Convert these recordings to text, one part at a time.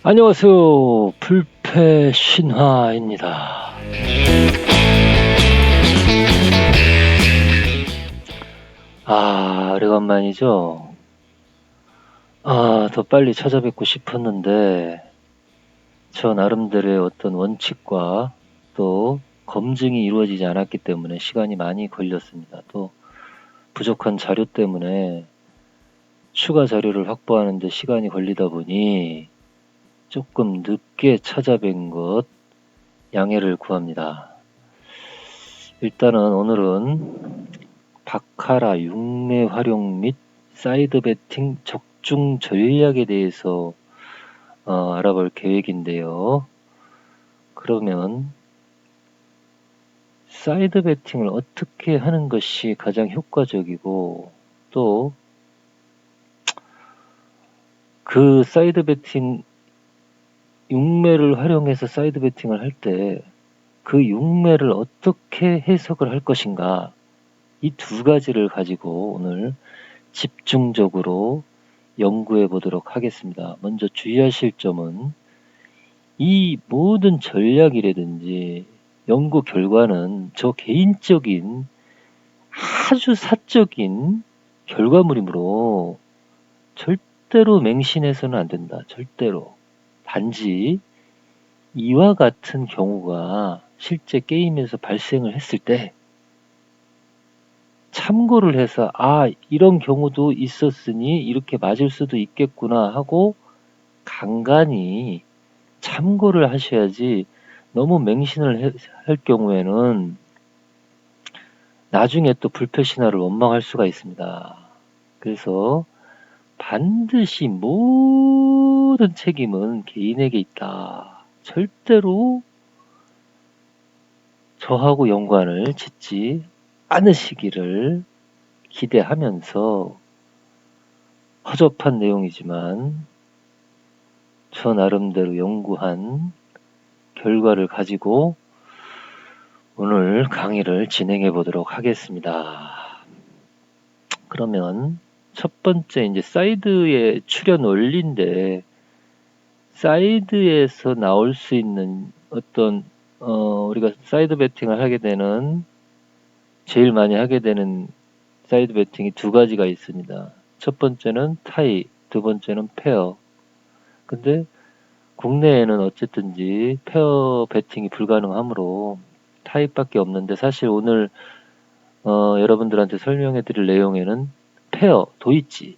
안녕하세요. 불패신화입니다. 오래간만이죠? 더 빨리 찾아뵙고 싶었는데, 저 나름대로의 어떤 원칙과 또 검증이 이루어지지 않았기 때문에 시간이 많이 걸렸습니다. 또 부족한 자료 때문에 추가 자료를 확보하는데 시간이 걸리다 보니 조금 늦게 찾아뵌 것 양해를 구합니다. 일단은 오늘은 바카라 육내 활용 및 사이드 베팅 적중 전략에 대해서 알아볼 계획인데요. 그러면 사이드 베팅을 어떻게 하는 것이 가장 효과적이고 또 그 사이드 베팅 육매를 활용해서 사이드 베팅을 할 때 그 육매를 어떻게 해석을 할 것인가, 이 두 가지를 가지고 오늘 집중적으로 연구해 보도록 하겠습니다. 먼저 주의하실 점은 이 모든 전략이라든지 연구 결과는 저 개인적인 아주 사적인 결과물이므로 절대로 맹신해서는 안 된다. 절대로. 단지 이와 같은 경우가 실제 게임에서 발생을 했을 때 참고를 해서 이런 경우도 있었으니 이렇게 맞을 수도 있겠구나 하고 간간히 참고를 하셔야지, 너무 맹신을 할 경우에는 나중에 또 불패신화를 원망할 수가 있습니다. 그래서 반드시 모든 책임은 개인에게 있다. 절대로 저하고 연관을 짓지 않으시기를 기대하면서, 허접한 내용이지만 저 나름대로 연구한 결과를 가지고 오늘 강의를 진행해 보도록 하겠습니다. 그러면 첫 번째 이제 사이드의 출현 원리인데, 사이드에서 나올 수 있는 어떤 우리가 사이드 베팅을 하게 되는, 제일 많이 하게 되는 사이드 베팅이 두 가지가 있습니다. 첫 번째는 타이, 두 번째는 페어. 근데 국내에는 어쨌든지 페어 베팅이 불가능하므로 타입밖에 없는데, 사실 오늘 여러분들한테 설명해 드릴 내용에는 페어, 도이치,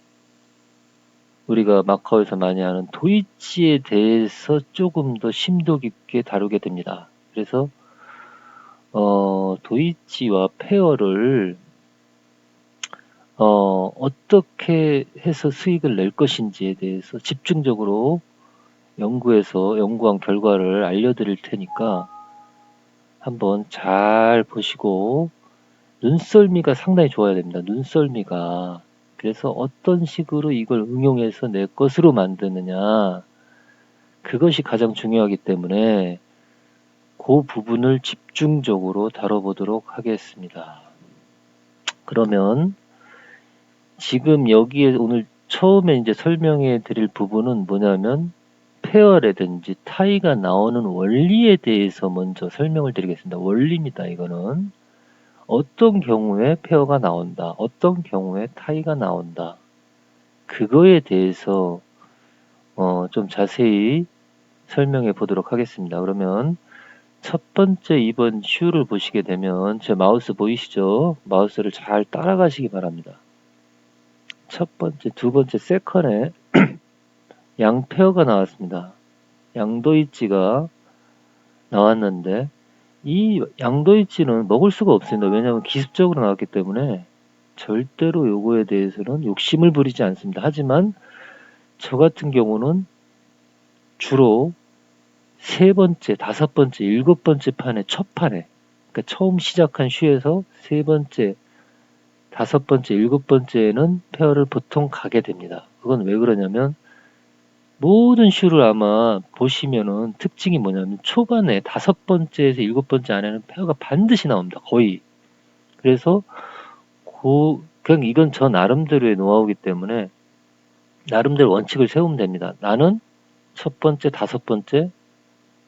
우리가 마카오에서 많이 하는 도이치에 대해서 조금 더 심도 깊게 다루게 됩니다. 그래서 도이치와 페어를 어떻게 해서 수익을 낼 것인지에 대해서 집중적으로 연구한 결과를 알려드릴 테니까 한번 잘 보시고, 눈썰미가 상당히 좋아야 됩니다. 눈썰미가. 그래서 어떤 식으로 이걸 응용해서 내 것으로 만드느냐, 그것이 가장 중요하기 때문에 그 부분을 집중적으로 다뤄보도록 하겠습니다. 그러면 지금 여기에 오늘 처음에 이제 설명해 드릴 부분은 뭐냐면, 페어라든지 타이가 나오는 원리에 대해서 먼저 설명을 드리겠습니다. 원리입니다. 이거는 어떤 경우에 페어가 나온다, 어떤 경우에 타이가 나온다, 그거에 대해서 좀 자세히 설명해 보도록 하겠습니다. 그러면 첫 번째 2번 슈를 보시게 되면, 제 마우스 보이시죠? 마우스를 잘 따라가시기 바랍니다. 첫 번째, 두 번째 세컨에 양페어가 나왔습니다. 양도이치가 나왔는데, 이 양도이치는 먹을 수가 없습니다. 왜냐하면 기습적으로 나왔기 때문에 절대로 요거에 대해서는 욕심을 부리지 않습니다. 하지만 저 같은 경우는 주로 세 번째, 다섯 번째, 일곱 번째 판에, 첫 판에, 그러니까 처음 시작한 슈에서 세 번째, 다섯 번째, 일곱 번째에는 페어를 보통 가게 됩니다. 그건 왜 그러냐면, 모든 슈를 아마 보시면은 특징이 뭐냐면, 초반에 다섯 번째에서 일곱 번째 안에는 페어가 반드시 나옵니다. 거의. 그래서 그냥 이건 저 나름대로의 노하우이기 때문에 나름대로 원칙을 세우면 됩니다. 나는 첫 번째, 다섯 번째,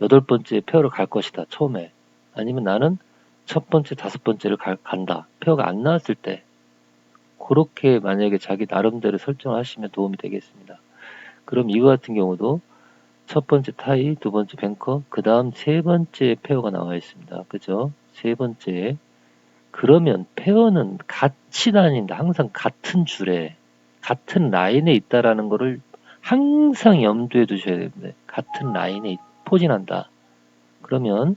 여덟 번째 페어를 갈 것이다, 처음에. 아니면 나는 첫 번째, 다섯 번째를 간다. 페어가 안 나왔을 때. 그렇게 만약에 자기 나름대로 설정을 하시면 도움이 되겠습니다. 그럼 이거 같은 경우도 첫 번째 타이, 두 번째 뱅커, 그 다음 세 번째 페어가 나와 있습니다. 그죠? 세 번째. 그러면 페어는 같이 다닌다. 항상 같은 줄에, 같은 라인에 있다라는 거를 항상 염두에 두셔야 됩니다. 같은 라인에 포진한다. 그러면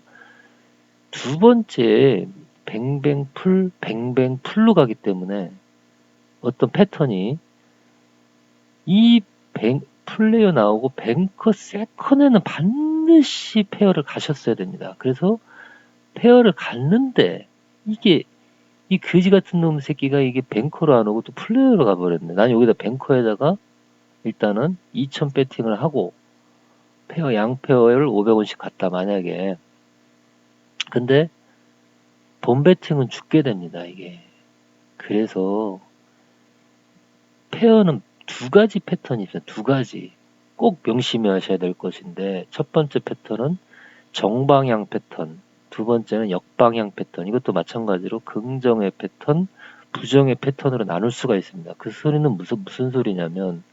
두 번째 뱅뱅풀, 뱅뱅풀로 가기 때문에 어떤 패턴이 이 플레이어 나오고 뱅커 세컨에는 반드시 페어를 가셨어야 됩니다. 그래서 페어를 갔는데 이게 이 거지 같은 놈 새끼가 이게 뱅커로 안 오고 또 플레이어로 가버렸네. 난 여기다 뱅커에다가 일단은 2000 배팅을 하고 페어 양페어를 500원씩 갔다 만약에. 근데 본 배팅은 죽게 됩니다, 이게. 그래서 페어는 두 가지 패턴이 있어요. 두 가지. 꼭 명심하셔야 될 것인데 첫 번째 패턴은 정방향 패턴, 두 번째는 역방향 패턴. 이것도 마찬가지로 긍정의 패턴, 부정의 패턴으로 나눌 수가 있습니다. 그 소리는 무슨 소리냐면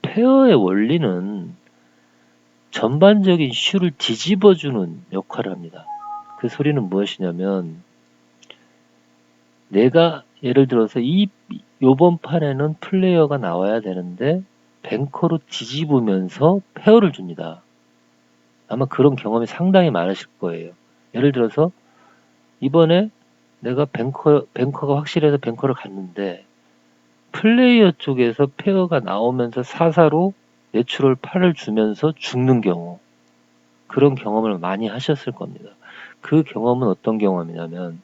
페어의 원리는 전반적인 슈를 뒤집어주는 역할을 합니다. 그 소리는 무엇이냐면 내가 예를 들어서 요번 판에는 플레이어가 나와야 되는데 뱅커로 뒤집으면서 페어를 줍니다. 아마 그런 경험이 상당히 많으실 거예요. 예를 들어서 이번에 내가 뱅커가 확실해서 뱅커를 갔는데 플레이어 쪽에서 페어가 나오면서 사사로 내추럴 8을 주면서 죽는 경우, 그런 경험을 많이 하셨을 겁니다. 그 경험은 어떤 경험이냐면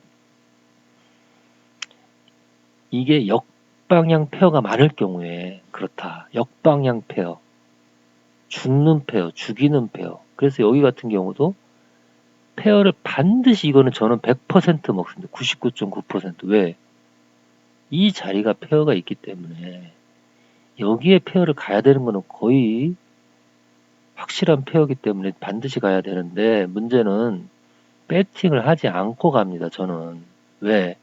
이게 역방향 페어가 많을 경우에 그렇다. 역방향 페어, 죽는 페어, 죽이는 페어. 그래서 여기 같은 경우도 페어를 반드시, 이거는 저는 100% 먹습니다. 99.9%. 왜? 이 자리가 페어가 있기 때문에 여기에 페어를 가야 되는 거는 거의 확실한 페어이기 때문에 반드시 가야 되는데 문제는 배팅을 하지 않고 갑니다. 저는. 왜?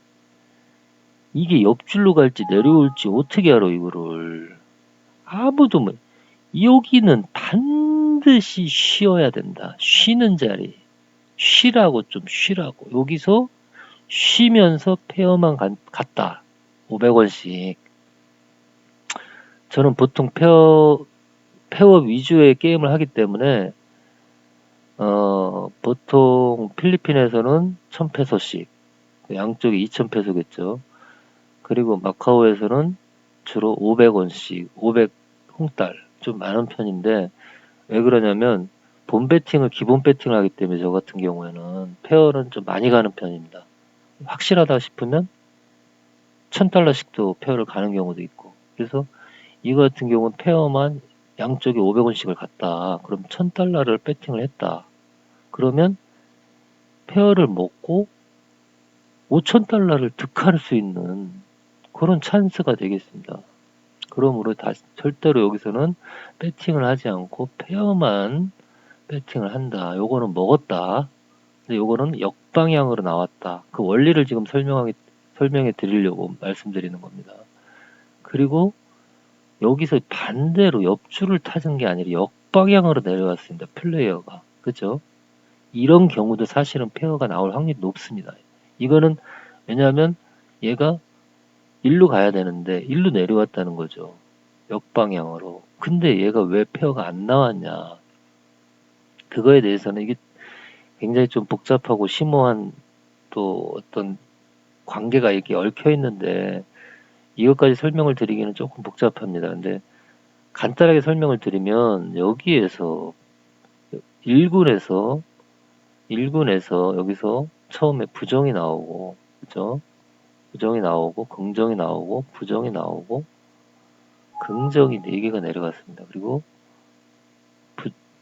이게 옆줄로 갈지 내려올지 어떻게 알아 이거를. 아무도 여기는 반드시 쉬어야 된다. 쉬는 자리. 쉬라고, 좀 쉬라고. 여기서 쉬면서 페어만 갔다. 500원씩. 저는 보통 페어 위주의 게임을 하기 때문에 보통 필리핀에서는 1000페소씩, 양쪽이 2000페소겠죠. 그리고 마카오에서는 주로 500원씩, 500 홍달, 좀 많은 편인데, 왜 그러냐면 본 배팅을 기본 배팅을 하기 때문에 저 같은 경우에는 페어는 좀 많이 가는 편입니다. 확실하다 싶으면 1000달러씩도 페어를 가는 경우도 있고. 그래서 이거 같은 경우는 페어만 양쪽에 500원씩을 갔다. 그럼 1000달러를 배팅을 했다. 그러면 페어를 먹고 5000달러를 득할 수 있는 그런 찬스가 되겠습니다. 그러므로 절대로 여기서는 배팅을 하지 않고 페어만 배팅을 한다. 요거는 먹었다. 근데 요거는 역방향으로 나왔다. 그 원리를 지금 설명해 드리려고 말씀드리는 겁니다. 그리고 여기서 반대로 옆줄을 타는 게 아니라 역방향으로 내려왔습니다. 플레이어가. 그죠? 이런 경우도 사실은 페어가 나올 확률이 높습니다. 이거는 왜냐하면 얘가 일로 가야 되는데 일로 내려왔다는 거죠. 역방향으로. 근데 얘가 왜 페어가 안 나왔냐. 그거에 대해서는 이게 굉장히 좀 복잡하고 심오한 또 어떤 관계가 이렇게 얽혀 있는데 이것까지 설명을 드리기는 조금 복잡합니다. 근데 간단하게 설명을 드리면 여기에서 1군에서 여기서 처음에 부정이 나오고, 그죠? 부정이 나오고, 긍정이 나오고, 부정이 나오고, 긍정이 4개가 내려갔습니다. 그리고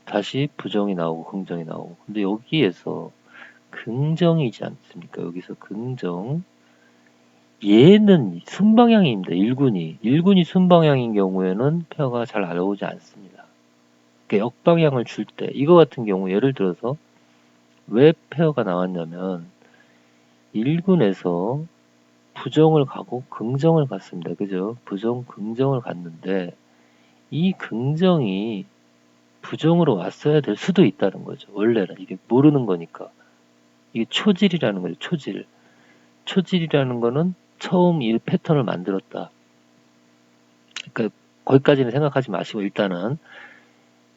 다시 부정이 나오고, 긍정이 나오고. 근데 여기에서 긍정이지 않습니까? 여기서 긍정. 얘는 순방향입니다. 1군이. 1군이 순방향인 경우에는 페어가 잘 나오지 않습니다. 역방향을 줄 때, 이거 같은 경우 예를 들어서 왜 페어가 나왔냐면 1군에서 부정을 가고 긍정을 갔습니다. 그죠? 부정, 긍정을 갔는데 이 긍정이 부정으로 왔어야 될 수도 있다는 거죠. 원래는 이게 모르는 거니까. 이게 초질이라는 거죠. 초질. 초질이라는 거는 처음 이 패턴을 만들었다. 그러니까 거기까지는 생각하지 마시고 일단은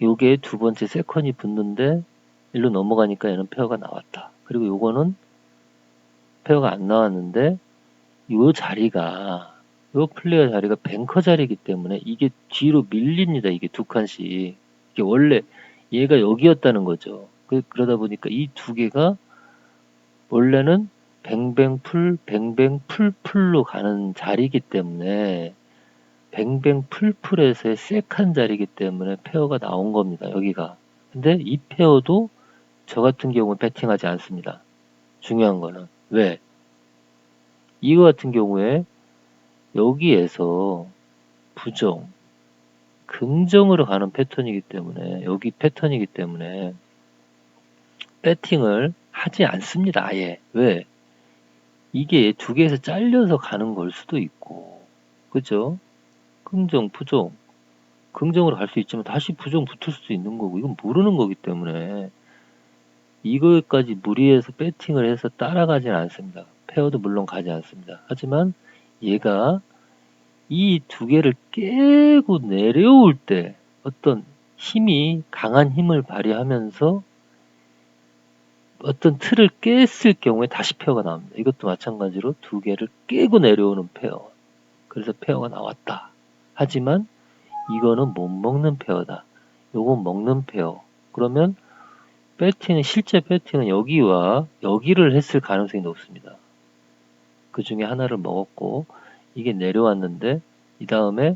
요게 두 번째 세컨이 붙는데 일로 넘어가니까 얘는 페어가 나왔다. 그리고 요거는 페어가 안 나왔는데 요 자리가 요 플레이어 자리가 뱅커 자리이기 때문에 이게 뒤로 밀립니다. 이게 두 칸씩. 이게 원래 얘가 여기였다는 거죠. 그러다 보니까 이 두 개가 원래는 뱅뱅풀, 뱅뱅풀풀로 가는 자리이기 때문에 뱅뱅풀풀에서의 세칸 자리이기 때문에 페어가 나온 겁니다. 여기가. 근데 이 페어도 저 같은 경우는 배팅하지 않습니다. 중요한 거는. 왜? 이거 같은 경우에 여기에서 부정, 긍정으로 가는 패턴이기 때문에 여기 패턴이기 때문에 배팅을 하지 않습니다. 아예. 왜? 이게 두 개에서 잘려서 가는 걸 수도 있고 그죠? 긍정, 부정. 긍정으로 갈 수 있지만 다시 부정 붙을 수도 있는 거고 이건 모르는 거기 때문에 이거까지 무리해서 배팅을 해서 따라가진 않습니다. 페어도 물론 가지 않습니다. 하지만 얘가 이 두 개를 깨고 내려올 때 어떤 힘이 강한 힘을 발휘하면서 어떤 틀을 깼을 경우에 다시 페어가 나옵니다. 이것도 마찬가지로 두 개를 깨고 내려오는 페어. 그래서 페어가 나왔다. 하지만 이거는 못 먹는 페어다. 요건 먹는 페어. 그러면 배팅은 실제 배팅은 여기와 여기를 했을 가능성이 높습니다. 그 중에 하나를 먹었고 이게 내려왔는데 이 다음에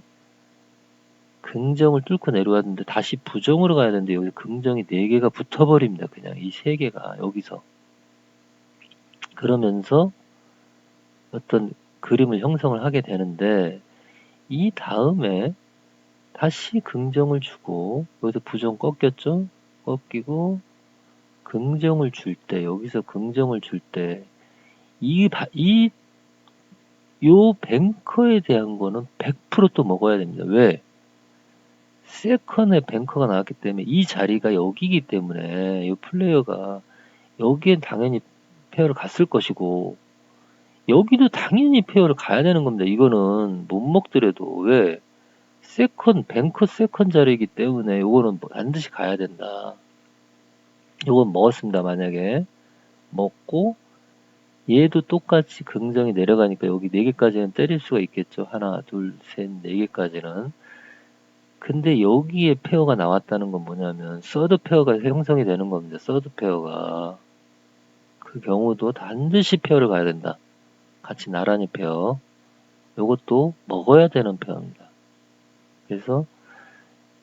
긍정을 뚫고 내려왔는데 다시 부정으로 가야 되는데 여기 긍정이 4개가 붙어버립니다. 그냥 이 3개가 여기서. 그러면서 어떤 그림을 형성을 하게 되는데 이 다음에 다시 긍정을 주고 여기서 부정 꺾였죠? 꺾이고 긍정을 줄 때 여기서 긍정을 줄 때 요 뱅커에 대한 거는 100% 먹어야 됩니다. 왜? 세컨에 뱅커가 나왔기 때문에 이 자리가 여기기 때문에 이 플레이어가 여기엔 당연히 페어를 갔을 것이고 여기도 당연히 페어를 가야 되는 겁니다. 이거는 못 먹더라도 왜? 뱅커 세컨 자리이기 때문에 요거는 반드시 가야 된다. 요건 먹었습니다. 만약에 먹고 얘도 똑같이 긍정이 내려가니까 여기 4개까지는 때릴 수가 있겠죠. 하나, 둘, 셋, 4개까지는. 근데 여기에 페어가 나왔다는 건 뭐냐면 서드 페어가 형성이 되는 겁니다. 서드 페어가. 그 경우도 반드시 페어를 가야 된다. 같이 나란히 페어. 요것도 먹어야 되는 페어입니다. 그래서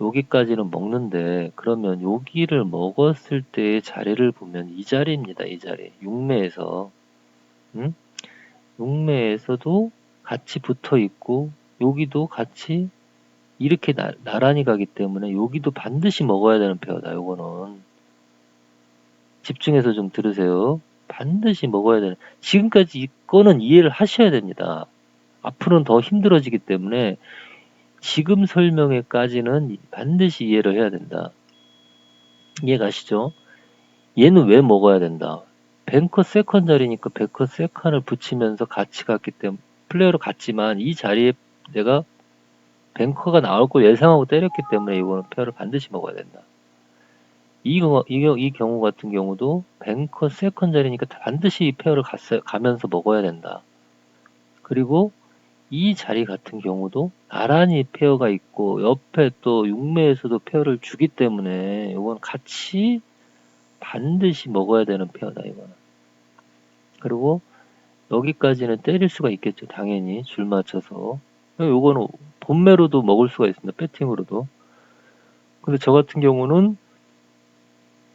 여기까지는 먹는데 그러면 여기를 먹었을 때의 자리를 보면 이 자리입니다. 이 자리. 6매에서. 응? 6매에서도 같이 붙어 있고 여기도 같이 이렇게 나란히 가기 때문에 여기도 반드시 먹어야 되는 페어다. 요거는 집중해서 좀 들으세요. 반드시 먹어야 되는. 지금까지 이거는 이해를 하셔야 됩니다. 앞으로는 더 힘들어지기 때문에 지금 설명에까지는 반드시 이해를 해야 된다. 이해 가시죠? 얘는 왜 먹어야 된다? 뱅커 세컨 자리니까 뱅커 세컨을 붙이면서 같이 갔기 때문에 플레이어로 갔지만 이 자리에 내가 뱅커가 나올 걸 예상하고 때렸기 때문에 이거는 페어를 반드시 먹어야 된다. 이 경우 같은 경우도 뱅커 세컨 자리니까 반드시 페어를 가면서 먹어야 된다. 그리고 이 자리 같은 경우도 나란히 페어가 있고 옆에 또 6매에서도 페어를 주기 때문에 이건 같이 반드시 먹어야 되는 페어다 이거는. 그리고 여기까지는 때릴 수가 있겠죠. 당연히 줄 맞춰서. 요거는 본매로도 먹을 수가 있습니다. 배팅으로도. 근데 저 같은 경우는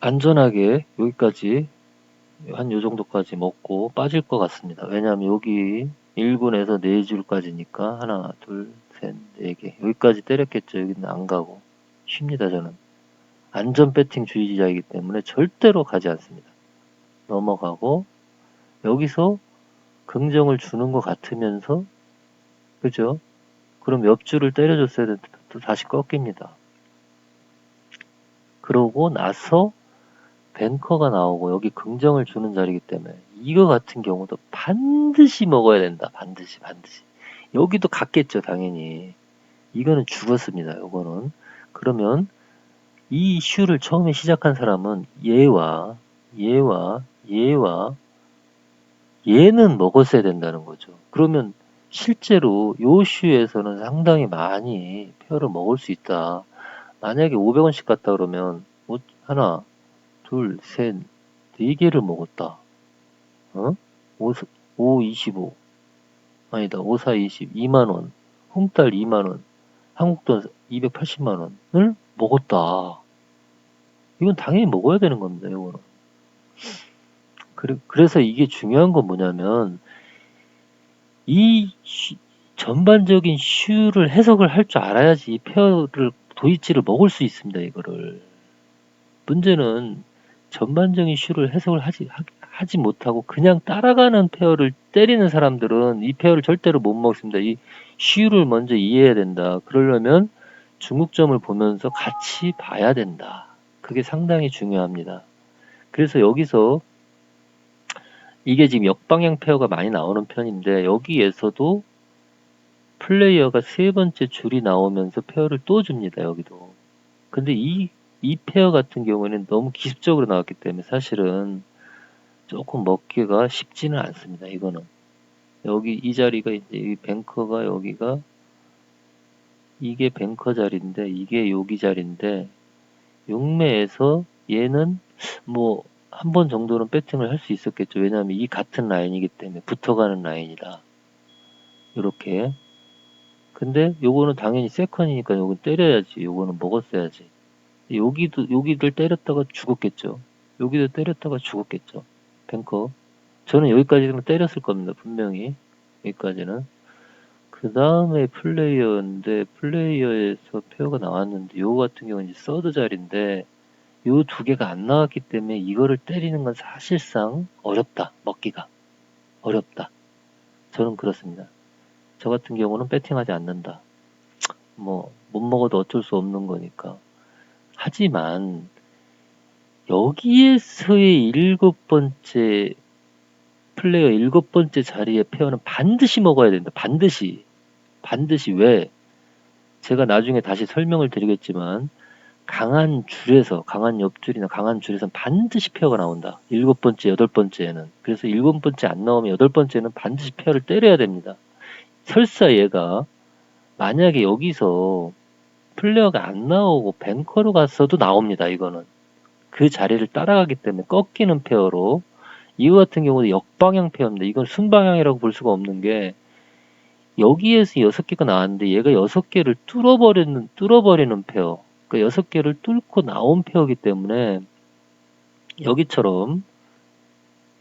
안전하게 여기까지 한 요 정도까지 먹고 빠질 것 같습니다. 왜냐하면 여기 1군에서 4줄까지니까 하나, 둘, 셋, 4개. 여기까지 때렸겠죠. 여기는 안 가고. 쉽니다, 저는. 안전 배팅 주의자이기 때문에 절대로 가지 않습니다. 넘어가고 여기서 긍정을 주는 것 같으면서 그죠? 그럼 옆줄을 때려줬어야 되는데 또 다시 꺾입니다. 그러고 나서 뱅커가 나오고 여기 긍정을 주는 자리이기 때문에 이거 같은 경우도 반드시 먹어야 된다. 반드시. 여기도 갔겠죠, 당연히. 이거는 죽었습니다. 요거는. 그러면 이 슈를 처음에 시작한 사람은 얘와 얘는 먹었어야 된다는 거죠. 그러면 실제로 요 슈에서는 상당히 많이 페어를 먹을 수 있다. 만약에 500원씩 갔다 그러면 하나, 둘, 셋, 네 개를 먹었다. 어? 5, 25. 아니다. 5, 4, 20. 2만원. 홍달 2만원. 한국돈 280만원을 먹었다. 이건 당연히 먹어야 되는 겁니다. 이거는. 그래서 이게 중요한 건 뭐냐면 이 전반적인 슈를 해석을 할 줄 알아야지 이 페어를 도이치를 먹을 수 있습니다. 이거를. 문제는 전반적인 슈를 해석을 하지 못하고 그냥 따라가는 페어를 때리는 사람들은 이 페어를 절대로 못 먹습니다. 이 슈를 먼저 이해해야 된다. 그러려면 중국점을 보면서 같이 봐야 된다. 그게 상당히 중요합니다. 그래서 여기서 이게 지금 역방향 페어가 많이 나오는 편인데 여기에서도 플레이어가 세 번째 줄이 나오면서 페어를 또 줍니다. 여기도. 근데 이 페어 같은 경우에는 너무 기습적으로 나왔기 때문에 사실은 조금 먹기가 쉽지는 않습니다. 이거는. 여기 이 자리가 이제 이 뱅커가 여기가 이게 뱅커 자리인데 이게 여기 자리인데 용매에서 얘는 뭐 한 번 정도는 배팅을 할 수 있었겠죠. 왜냐하면 이 같은 라인이기 때문에 붙어가는 라인이다. 이렇게. 근데 요거는 당연히 세컨이니까 요건 때려야지. 요거는 먹었어야지. 여기를 때렸다가 죽었겠죠. 여기도 때렸다가 죽었겠죠. 뱅커. 저는 여기까지는 때렸을 겁니다. 분명히. 여기까지는. 그 다음에 플레이어인데, 플레이어에서 페어가 나왔는데, 요거 같은 경우는 이제 서드 자리인데, 요 두 개가 안 나왔기 때문에 이거를 때리는 건 사실상 어렵다. 먹기가. 어렵다. 저는 그렇습니다. 저 같은 경우는 배팅하지 않는다. 뭐, 못 먹어도 어쩔 수 없는 거니까. 하지만, 여기에서의 일곱 번째 플레이어 일곱 번째 자리의 페어는 반드시 먹어야 된다. 반드시. 왜? 제가 나중에 다시 설명을 드리겠지만 강한 줄에서 강한 옆줄이나 강한 줄에서는 반드시 페어가 나온다. 일곱 번째, 여덟 번째에는. 그래서 일곱 번째 안 나오면 여덟 번째는 반드시 페어를 때려야 됩니다. 설사 얘가 만약에 여기서 플레이어가 안 나오고 뱅커로 갔어도 나옵니다. 이거는. 그 자리를 따라가기 때문에 꺾이는 페어로 이거 같은 경우도 역방향 페어입니다. 이건 순방향이라고 볼 수가 없는 게 여기에서 6개가 나왔는데 얘가 6개를 뚫어버리는 페어. 그러니까 6개를 뚫고 나온 페어이기 때문에 여기처럼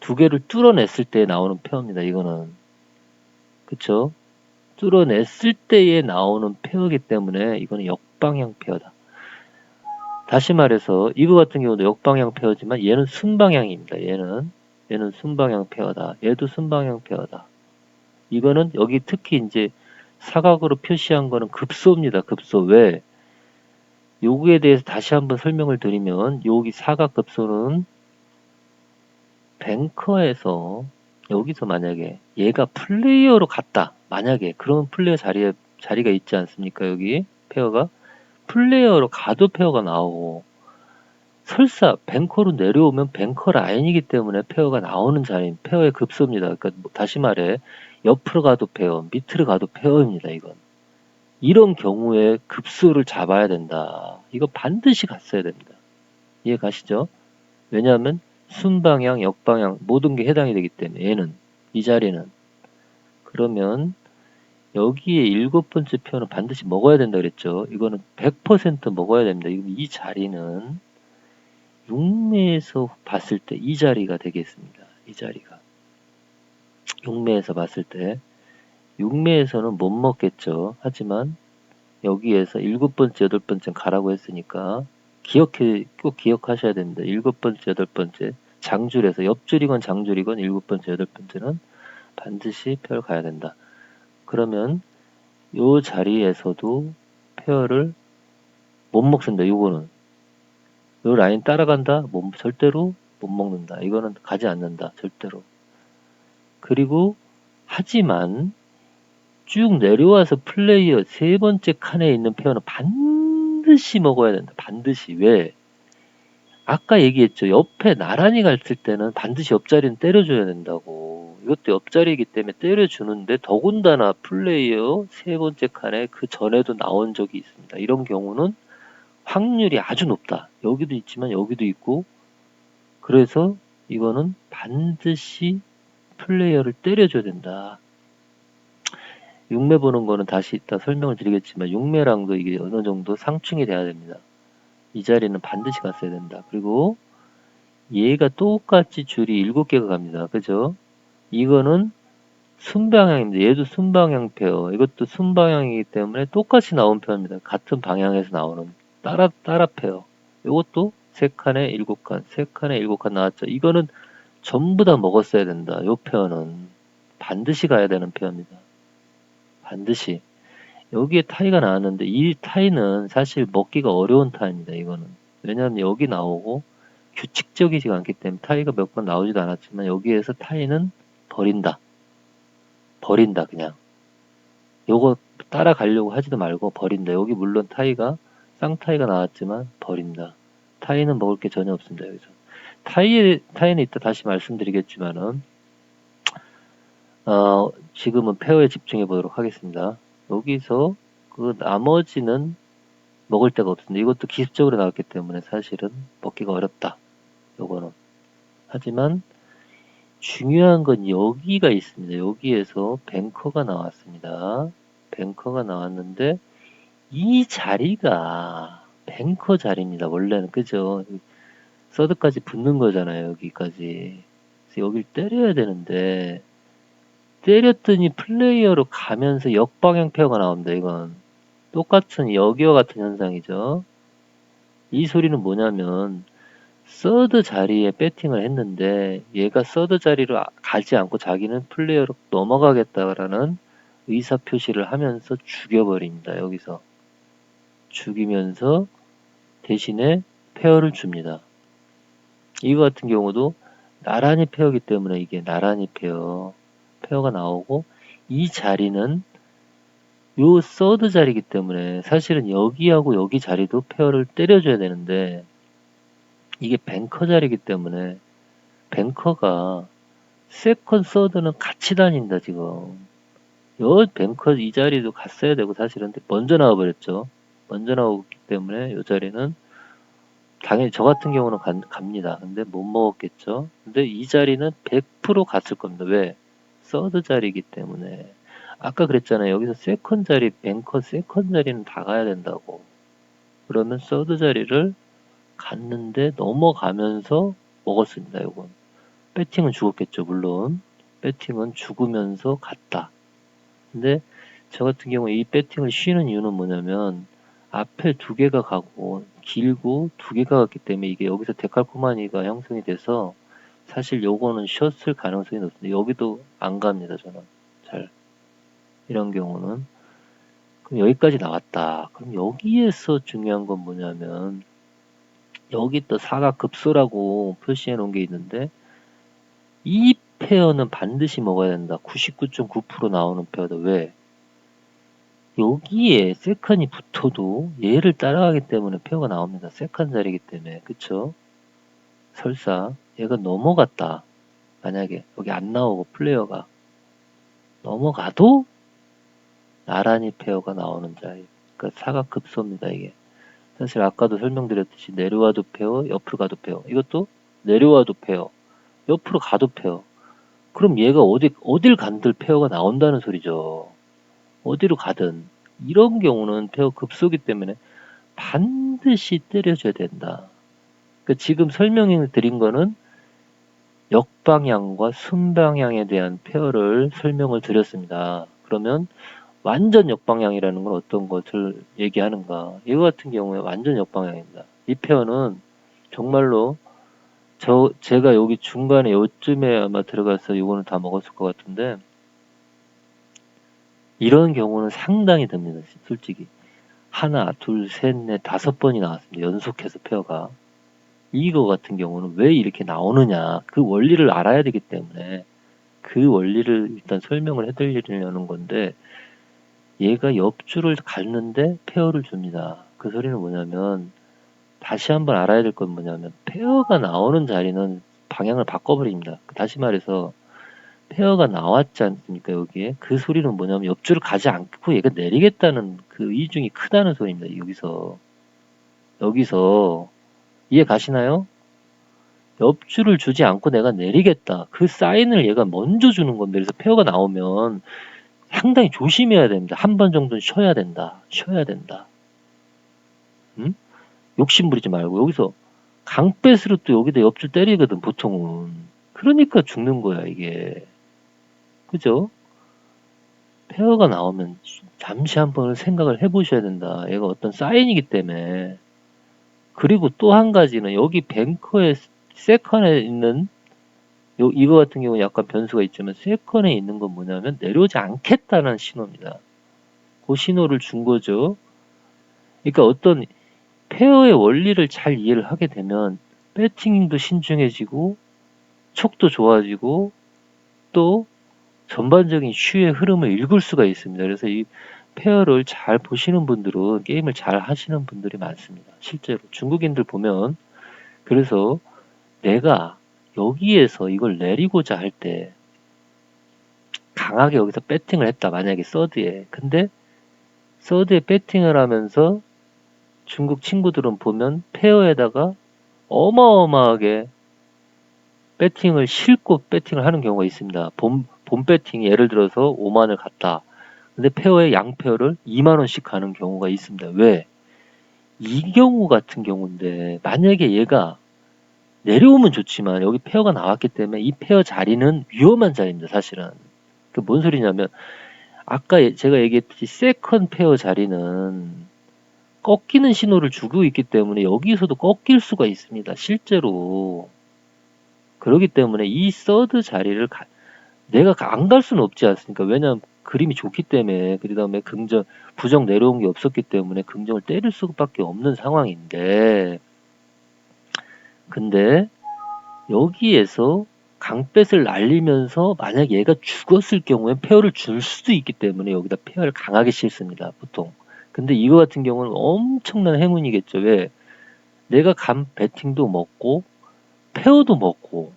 2개를 뚫어냈을 때 나오는 페어입니다. 이거는. 그쵸? 뚫어냈을 때에 나오는 페어이기 때문에 이거는 역방향 페어다. 다시 말해서 이거 같은 경우도 역방향 페어지만 얘는 순방향입니다. 얘는 순방향 페어다. 얘도 순방향 페어다. 이거는 여기 특히 이제 사각으로 표시한 거는 급소입니다. 급소. 왜? 요거에 대해서 다시 한번 설명을 드리면 여기 사각급소는 뱅커에서 여기서 만약에 얘가 플레이어로 갔다. 만약에 그런 플레이어 자리가 있지 않습니까? 여기 페어가 플레이어로 가도 페어가 나오고 설사 뱅커로 내려오면 뱅커 라인이기 때문에 페어가 나오는 자리인 페어의 급소입니다. 그러니까 다시 말해 옆으로 가도 페어, 밑으로 가도 페어입니다. 이건. 이런 경우에 급수를 잡아야 된다. 이거 반드시 갔어야 됩니다. 이해 가시죠? 왜냐하면 순방향, 역방향 모든 게 해당이 되기 때문에 얘는 이 자리는 그러면 여기에 일곱 번째 표는 반드시 먹어야 된다 그랬죠. 이거는 100% 먹어야 됩니다. 이 자리는 육매에서 봤을 때 이 자리가 되겠습니다. 이 자리가 육매에서 봤을 때 육매에서는 못 먹겠죠. 하지만 여기에서 일곱 번째, 여덟 번째 가라고 했으니까 꼭 기억하셔야 됩니다. 7번째, 8번째. 장줄에서 옆줄이건 장줄이건 7번째, 8번째는 반드시 페어를 가야 된다. 그러면 요 자리에서도 페어를 못 먹습니다. 요거는. 요 라인 따라간다? 절대로 못 먹는다. 이거는 가지 않는다. 절대로. 그리고 하지만 쭉 내려와서 플레이어 세 번째 칸에 있는 페어는 반드시 먹어야 된다. 반드시. 왜? 아까 얘기했죠. 옆에 나란히 갔을 때는 반드시 옆자리는 때려줘야 된다고. 이것도 옆자리이기 때문에 때려주는데 더군다나 플레이어 세 번째 칸에 그 전에도 나온 적이 있습니다. 이런 경우는 확률이 아주 높다. 여기도 있지만 여기도 있고, 그래서 이거는 반드시 플레이어를 때려줘야 된다. 육매 보는 거는 다시 이따 설명을 드리겠지만 육매랑도 이게 어느 정도 상충이 돼야 됩니다. 이 자리는 반드시 갔어야 된다. 그리고 얘가 똑같이 줄이 7개가 갑니다. 그죠? 이거는 순방향입니다. 얘도 순방향 페어. 이것도 순방향이기 때문에 똑같이 나온 페어입니다. 같은 방향에서 나오는 따라 페어. 이것도 3칸에 7칸, 3칸에 7칸 나왔죠. 이거는 전부 다 먹었어야 된다. 요 페어는 반드시 가야 되는 페어입니다. 반드시. 여기에 타이가 나왔는데 이 타이는 사실 먹기가 어려운 타입니다. 이거는. 왜냐하면 여기 나오고 규칙적이지가 않기 때문에 타이가 몇 번 나오지도 않았지만 여기에서 타이는 버린다. 버린다 그냥. 요거 따라가려고 하지도 말고 버린다. 여기 물론 타이가 쌍타이가 나왔지만 버린다. 타이는 먹을 게 전혀 없습니다. 여기서. 타이는 이따 다시 말씀드리겠지만은 지금은 페어에 집중해 보도록 하겠습니다. 여기서 그 나머지는 먹을 데가 없습니다. 이것도 기습적으로 나왔기 때문에 사실은 먹기가 어렵다. 요거는. 하지만 중요한 건 여기가 있습니다. 여기에서 뱅커가 나왔습니다. 뱅커가 나왔는데 이 자리가 뱅커 자리입니다. 원래는 그죠? 서드까지 붙는 거잖아요. 여기까지. 그래서 여길 때려야 되는데 때렸더니 플레이어로 가면서 역방향 페어가 나옵니다. 이건 똑같은 여기와 같은 현상이죠. 이 소리는 뭐냐면 서드 자리에 배팅을 했는데 얘가 서드 자리로 가지 않고 자기는 플레이어로 넘어가겠다라는 의사 표시를 하면서 죽여버립니다. 여기서 죽이면서 대신에 페어를 줍니다. 이거 같은 경우도 나란히 페어기 때문에 이게 나란히 페어가 나오고 이 자리는 요 서드 자리이기 때문에 사실은 여기하고 여기 자리도 페어를 때려줘야 되는데 이게 뱅커 자리이기 때문에 뱅커가 세컨 서드는 같이 다닌다 지금. 요 뱅커 이 자리도 갔어야 되고 사실은 먼저 나와 버렸죠. 먼저 나오기 때문에 요 자리는 당연히 저 같은 경우는 갑니다. 근데 못 먹었겠죠. 근데 이 자리는 100% 갔을 겁니다. 왜? 서드 자리이기 때문에. 아까 그랬잖아요. 여기서 세컨 자리, 뱅커 세컨 자리는 다 가야 된다고. 그러면 서드 자리를 갔는데 넘어가면서 먹었습니다. 요건. 배팅은 죽었겠죠. 물론. 배팅은 죽으면서 갔다. 근데 저 같은 경우에 이 배팅을 쉬는 이유는 뭐냐면 앞에 2개가 가고 길고 2개가 갔기 때문에 이게 여기서 데칼코마니가 형성이 돼서 사실 요거는 쉬었을 가능성이 높습니다. 여기도 안 갑니다. 저는 잘 이런 경우는. 그럼 여기까지 나왔다. 그럼 여기에서 중요한 건 뭐냐면 여기 또 사각급소라고 표시해 놓은 게 있는데 이 페어는 반드시 먹어야 된다. 99.9% 나오는 페어다. 왜? 여기에 세컨이 붙어도 얘를 따라가기 때문에 페어가 나옵니다. 세컨 자리이기 때문에. 그쵸? 설사 얘가 넘어갔다. 만약에 여기 안 나오고 플레이어가 넘어가도 나란히 페어가 나오는 자리. 그러니까 사각급소입니다. 이게. 사실 아까도 설명드렸듯이 내려와도 페어, 옆으로 가도 페어. 이것도 내려와도 페어, 옆으로 가도 페어. 그럼 얘가 어딜 간들 페어가 나온다는 소리죠. 어디로 가든. 이런 경우는 페어 급소기 때문에 반드시 때려줘야 된다. 그러니까 지금 설명을 드린 거는 역방향과 순방향에 대한 페어를 설명을 드렸습니다. 그러면 완전 역방향이라는 건 어떤 것을 얘기하는가? 이거 같은 경우에 완전 역방향입니다. 이 페어는 정말로 제가 여기 중간에 요쯤에 아마 들어가서 요거는 다 먹었을 것 같은데, 이런 경우는 상당히 듭니다. 솔직히 하나, 둘, 셋, 넷, 5번이 나왔습니다. 연속해서 페어가. 이거 같은 경우는 왜 이렇게 나오느냐, 그 원리를 알아야 되기 때문에 그 원리를 일단 설명을 해드리려는 건데, 얘가 옆줄을 갔는데 페어를 줍니다. 그 소리는 뭐냐면, 다시 한번 알아야 될 건 뭐냐면, 페어가 나오는 자리는 방향을 바꿔버립니다. 다시 말해서 페어가 나왔지 않습니까? 여기에 그 소리는 뭐냐면, 옆줄을 가지 않고 얘가 내리겠다는 그 이중이 크다는 소리입니다. 여기서 이해 가시나요? 옆줄을 주지 않고 내가 내리겠다, 그 사인을 얘가 먼저 주는 건데, 그래서 페어가 나오면 상당히 조심해야 됩니다. 한 번 정도는 쉬어야 된다. 응? 욕심 부리지 말고. 여기서 강뱃으로 또 여기다 옆줄 때리거든, 보통은. 그러니까 죽는 거야, 이게. 그죠? 페어가 나오면 잠시 한번 생각을 해보셔야 된다. 얘가 어떤 사인이기 때문에. 그리고 또 한 가지는, 여기 뱅커의 세컨에 있는 이거 같은 경우는 약간 변수가 있지만, 세컨에 있는 건 뭐냐면 내려오지 않겠다는 신호입니다. 그 신호를 준 거죠. 그러니까 어떤 페어의 원리를 잘 이해를 하게 되면 배팅도 신중해지고 촉도 좋아지고 또 전반적인 슈의 흐름을 읽을 수가 있습니다. 그래서 이 페어를 잘 보시는 분들은 게임을 잘 하시는 분들이 많습니다. 실제로 중국인들 보면. 그래서 내가 여기에서 이걸 내리고자 할 때 강하게 여기서 배팅을 했다, 만약에 서드에. 근데 서드에 배팅을 하면서 중국 친구들은 보면 페어에다가 어마어마하게 배팅을 싣고 배팅을 하는 경우가 있습니다. 본 배팅이 예를 들어서 5만을 갔다. 근데 페어에 양페어를 2만 원씩 가는 경우가 있습니다. 왜? 이 경우 같은 경우인데, 만약에 얘가 내려오면 좋지만 여기 페어가 나왔기 때문에 이 페어 자리는 위험한 자리입니다. 사실은. 그 뭔 소리냐면, 아까 제가 얘기했듯이 세컨 페어 자리는 꺾이는 신호를 주고 있기 때문에 여기서도 꺾일 수가 있습니다. 실제로. 그렇기 때문에 이 서드 자리를 내가 안 갈 수는 없지 않습니까? 왜냐하면 그림이 좋기 때문에. 그 다음에 부정 내려온 게 없었기 때문에 긍정을 때릴 수밖에 없는 상황인데, 근데 여기에서 강뱃을 날리면서 만약 얘가 죽었을 경우에 페어를 줄 수도 있기 때문에 여기다 페어를 강하게 싣습니다, 보통. 근데 이거 같은 경우는 엄청난 행운이겠죠. 왜? 내가 배팅도 먹고 페어도 먹고,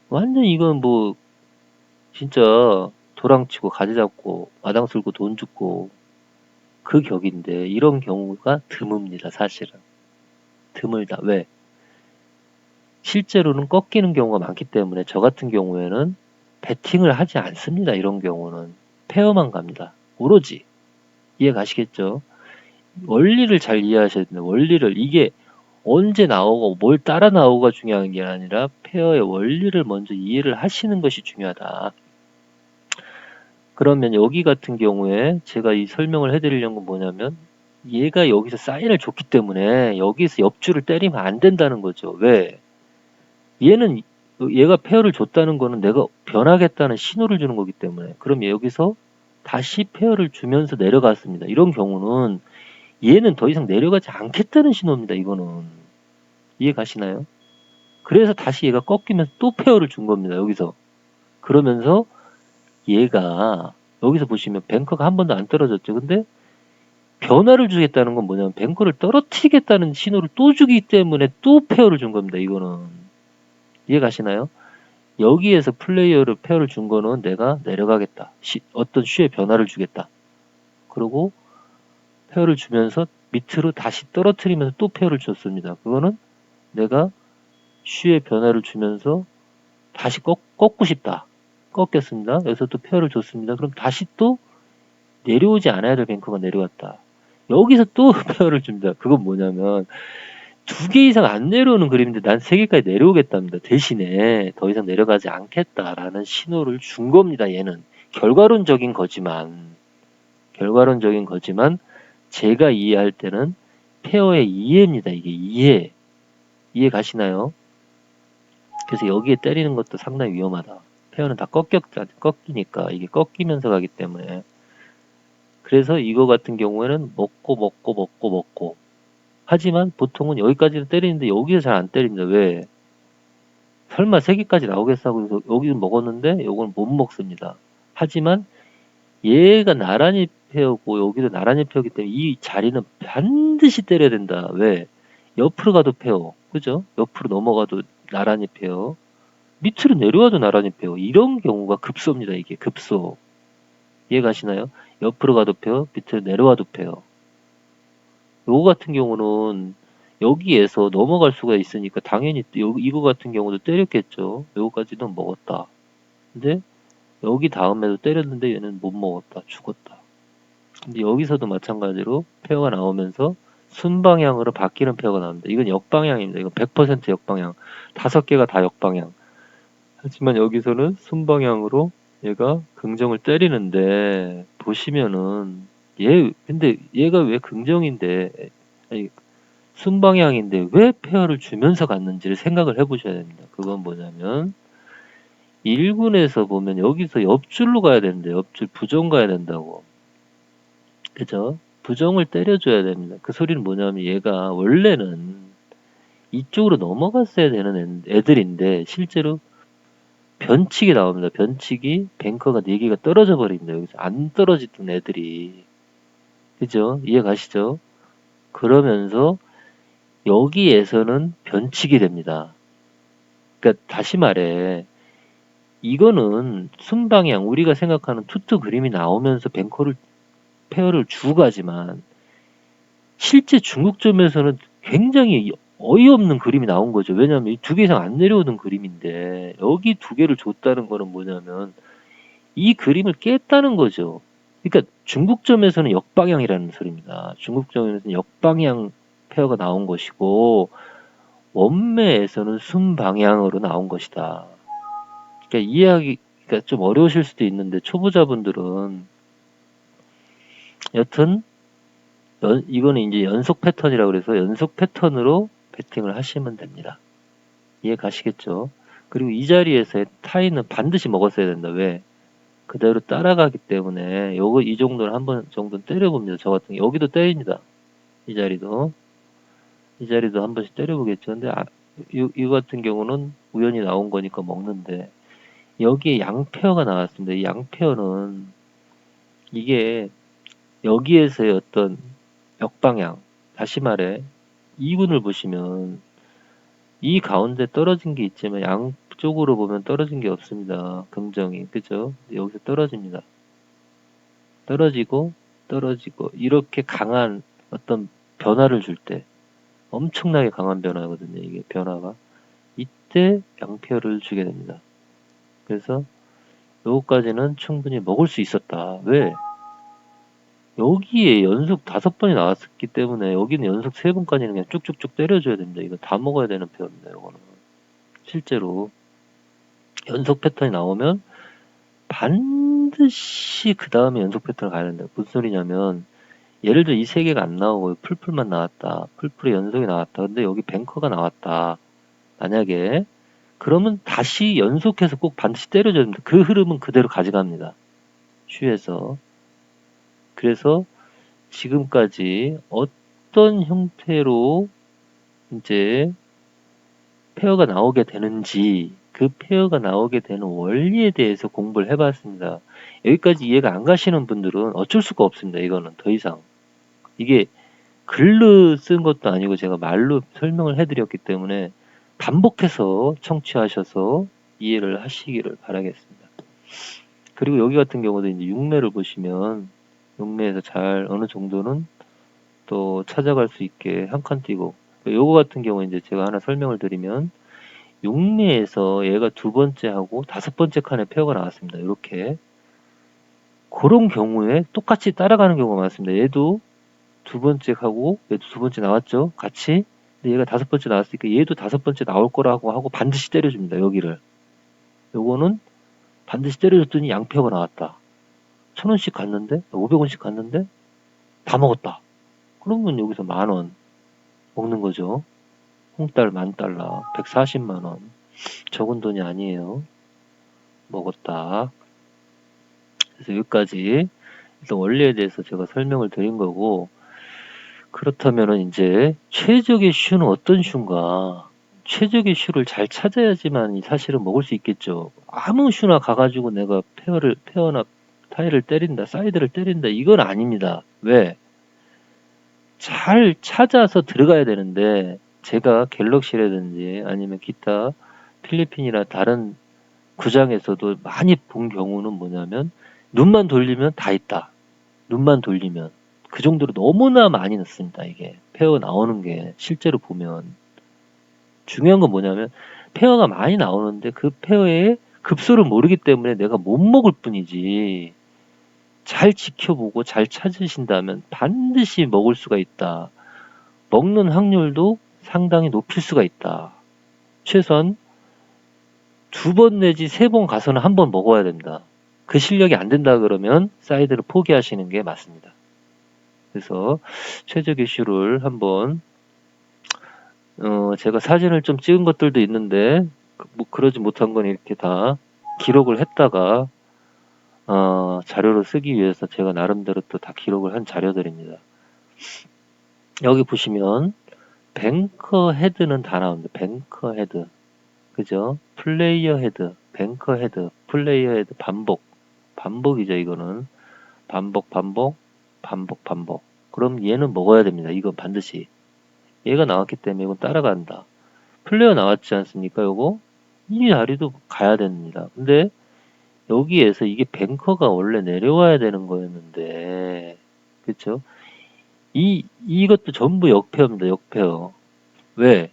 완전 이건 뭐 진짜 도랑치고 가지 잡고 마당 쓸고 돈 줍고 그 격인데, 이런 경우가 드뭅니다. 사실은 드물다. 왜? 실제로는 꺾이는 경우가 많기 때문에 저 같은 경우에는 배팅을 하지 않습니다. 이런 경우는 페어만 갑니다. 오로지. 이해 가시겠죠? 원리를 잘 이해하셔야 됩니다. 원리를, 이게 언제 나오고 뭘 따라 나오고가 중요한 게 아니라 페어의 원리를 먼저 이해를 하시는 것이 중요하다. 그러면 여기 같은 경우에 제가 이 설명을 해드리려는 건 뭐냐면, 얘가 여기서 사인을 줬기 때문에 여기서 옆줄을 때리면 안 된다는 거죠. 왜? 얘가 페어를 줬다는 거는 내가 변하겠다는 신호를 주는 거기 때문에. 그럼 여기서 다시 페어를 주면서 내려갔습니다. 이런 경우는 얘는 더 이상 내려가지 않겠다는 신호입니다. 이거는. 이해 가시나요? 그래서 다시 얘가 꺾이면서 또 페어를 준 겁니다. 여기서. 그러면서 얘가 여기서 보시면 뱅커가 한 번도 안 떨어졌죠. 근데 변화를 주겠다는 건 뭐냐면 뱅커를 떨어뜨리겠다는 신호를 또 주기 때문에 또 페어를 준 겁니다. 이거는. 이해 가시나요? 여기에서 플레이어를 페어를 준 거는 내가 내려가겠다, 어떤 슈의 변화를 주겠다. 그리고 페어를 주면서 밑으로 다시 떨어뜨리면서 또 페어를 줬습니다. 그거는 내가 슈의 변화를 주면서 다시 꺾고 싶다. 꺾였습니다. 여기서 또 페어를 줬습니다. 그럼 다시 또 내려오지 않아야 될 뱅커가 내려왔다. 여기서 또 페어를 줍니다. 그건 뭐냐면 2개 이상 안 내려오는 그림인데 난 3개까지 내려오겠답니다. 대신에 더 이상 내려가지 않겠다라는 신호를 준 겁니다. 얘는 결과론적인 거지만 제가 이해할 때는 페어의 이해입니다. 이게 이해 가시나요? 그래서 여기에 때리는 것도 상당히 위험하다. 페어는 다 꺾이니까 이게 꺾이면서 가기 때문에. 그래서 이거 같은 경우에는 먹고 하지만 보통은 여기까지는 때리는데 여기서 잘 안 때립니다. 왜? 설마 3개까지 나오겠어 하고 여기는 먹었는데 요건 못 먹습니다. 하지만 얘가 나란히 페어고 여기도 나란히 페어기 때문에 이 자리는 반드시 때려야 된다. 왜? 옆으로 가도 페어. 그죠? 옆으로 넘어가도 나란히 페어. 밑으로 내려와도 나란히 페어. 이런 경우가 급소입니다. 이게 급소. 이해 가시나요? 옆으로 가도 페어, 밑으로 내려와도 페어. 요거 같은 경우는 여기에서 넘어갈 수가 있으니까 당연히 이거 같은 경우도 때렸겠죠. 요거까지는 먹었다. 근데 여기 다음에도 때렸는데 얘는 못 먹었다. 죽었다. 근데 여기서도 마찬가지로 페어가 나오면서 순방향으로 바뀌는 페어가 나옵니다. 이건 역방향입니다. 이건 100% 역방향. 5개가 다 역방향. 하지만 여기서는 순방향으로 얘가 긍정을 때리는데 보시면은 근데 얘가 왜 긍정인데 아니, 순방향인데 왜 페어를 주면서 갔는지를 생각을 해보셔야 됩니다. 그건 뭐냐면 1군에서 보면 여기서 옆줄로 가야 되는데 옆줄 부정 가야 된다고. 그죠? 부정을 때려줘야 됩니다. 그 소리는 뭐냐면 얘가 원래는 이쪽으로 넘어갔어야 되는 애들인데 실제로 변칙이 나옵니다. 변칙이 뱅커가 4개가 떨어져 버립니다. 여기서 안 떨어지던 애들이. 그죠? 이해 가시죠? 그러면서 여기에서는 변칙이 됩니다. 그러니까 다시 말해 이거는 순방향 우리가 생각하는 투트 그림이 나오면서 페어를 주고 가지만 실제 중국점에서는 굉장히 어이없는 그림이 나온 거죠. 왜냐하면 이 2개 이상 안 내려오는 그림인데 여기 2개를 줬다는 거는 뭐냐면 이 그림을 깼다는 거죠. 그러니까 중국점에서는 역방향이라는 소리입니다. 중국점에서는 역방향 페어가 나온 것이고 원매에서는 순방향으로 나온 것이다. 그러니까 이해하기가 좀 어려우실 수도 있는데 초보자분들은 여튼 이거는 이제 연속 패턴이라고 그래서 연속 패턴으로 배팅을 하시면 됩니다. 이해 가시겠죠? 그리고 이 자리에서의 타이는 반드시 먹었어야 된다. 왜? 그대로 따라가기 때문에 이 정도는 한 번 정도는 때려봅니다. 저 같은 경우 여기도 때립니다. 이 자리도 한 번씩 때려보겠죠. 근데 이 같은 경우는 우연히 나온 거니까 먹는데 여기에 양페어가 나왔습니다. 이 양페어는 이게 여기에서의 어떤 역방향, 다시 말해 2군을 보시면 이 가운데 떨어진 게 있지만 양쪽으로 보면 떨어진 게 없습니다. 긍정이. 그죠? 여기서 떨어집니다. 떨어지고 이렇게 강한 어떤 변화를 줄 때 엄청나게 강한 변화거든요. 이게 변화가. 이때 양페어를 주게 됩니다. 그래서 요거까지는 충분히 먹을 수 있었다. 왜? 여기에 연속 5번이 나왔기 때문에 여기는 연속 3번까지는 그냥 쭉쭉쭉 때려줘야 됩니다. 이거 다 먹어야 되는 페어입니다. 이거는 실제로 연속 패턴이 나오면 반드시 그 다음에 연속 패턴을 가야 된다. 무슨 소리냐면 예를 들어 이 3개가 안 나오고 풀풀만 나왔다. 풀풀의 연속이 나왔다. 근데 여기 뱅커가 나왔다. 만약에 그러면 다시 연속해서 꼭 반드시 때려줘야 됩니다. 그 흐름은 그대로 가져갑니다. 쉬에서. 그래서 지금까지 어떤 형태로 이제 페어가 나오게 되는지 그 페어가 나오게 되는 원리에 대해서 공부를 해봤습니다. 여기까지 이해가 안 가시는 분들은 어쩔 수가 없습니다. 이거는 더 이상. 이게 글로 쓴 것도 아니고 제가 말로 설명을 해드렸기 때문에 반복해서 청취하셔서 이해를 하시기를 바라겠습니다. 그리고 여기 같은 경우도 이제 육매를 보시면 육매에서 잘 어느 정도는 또 찾아갈 수 있게 한 칸 띄고 요거 같은 경우 이제 제가 하나 설명을 드리면 육매에서 얘가 2번째 하고 5번째 칸에 페어가 나왔습니다. 이렇게 그런 경우에 똑같이 따라가는 경우가 많습니다. 얘도 2번째 하고 얘도 2번째 나왔죠. 같이. 근데 얘가 5번째 나왔으니까 얘도 5번째 나올 거라고 하고 반드시 때려줍니다. 여기를. 요거는 반드시 때려줬더니 양페어가 나왔다. 1,000원씩 갔는데 500원씩 갔는데 다 먹었다. 그러면 여기서 10,000원. 먹는 거죠. 홍달 10,000달러, 140만 원. 적은 돈이 아니에요. 먹었다. 그래서 여기까지 일단 원리에 대해서 제가 설명을 드린 거고, 그렇다면은 이제 최적의 슈는 어떤 슈인가? 최적의 슈를 잘 찾아야지만 사실은 먹을 수 있겠죠. 아무 슈나 가가지고 내가 페어나 타일을 때린다, 사이드를 때린다, 이건 아닙니다. 왜? 잘 찾아서 들어가야 되는데, 제가 갤럭시라든지 아니면 기타 필리핀이나 다른 구장에서도 많이 본 경우는 뭐냐면, 눈만 돌리면 다 있다. 눈만 돌리면. 그 정도로 너무나 많이 넣습니다. 이게 페어 나오는 게 실제로 보면. 중요한 건 뭐냐면 페어가 많이 나오는데 그 페어의 급소를 모르기 때문에 내가 못 먹을 뿐이지, 잘 지켜보고 잘 찾으신다면 반드시 먹을 수가 있다. 먹는 확률도 상당히 높일 수가 있다. 최소한 2번 내지 3번 가서는 1번 먹어야 된다. 그 실력이 안 된다 그러면 사이드를 포기하시는 게 맞습니다. 그래서 최적 이슈를 한번 제가 사진을 좀 찍은 것들도 있는데 뭐 그러지 못한 건 이렇게 다 기록을 했다가 자료로 쓰기 위해서 제가 나름대로 또 다 기록을 한 자료들입니다. 여기 보시면 뱅커 헤드는 다 나옵니다. 뱅커 헤드, 그죠? 플레이어 헤드, 뱅커 헤드, 플레이어 헤드, 반복이죠. 이거는 반복. 그럼 얘는 먹어야 됩니다. 이건 반드시. 얘가 나왔기 때문에 이건 따라간다. 플레이어 나왔지 않습니까? 요거 이 자리도 가야 됩니다. 근데 여기에서 이게 뱅커가 원래 내려와야 되는 거였는데, 그쵸? 이것도 전부 역페어입니다. 역페어. 왜?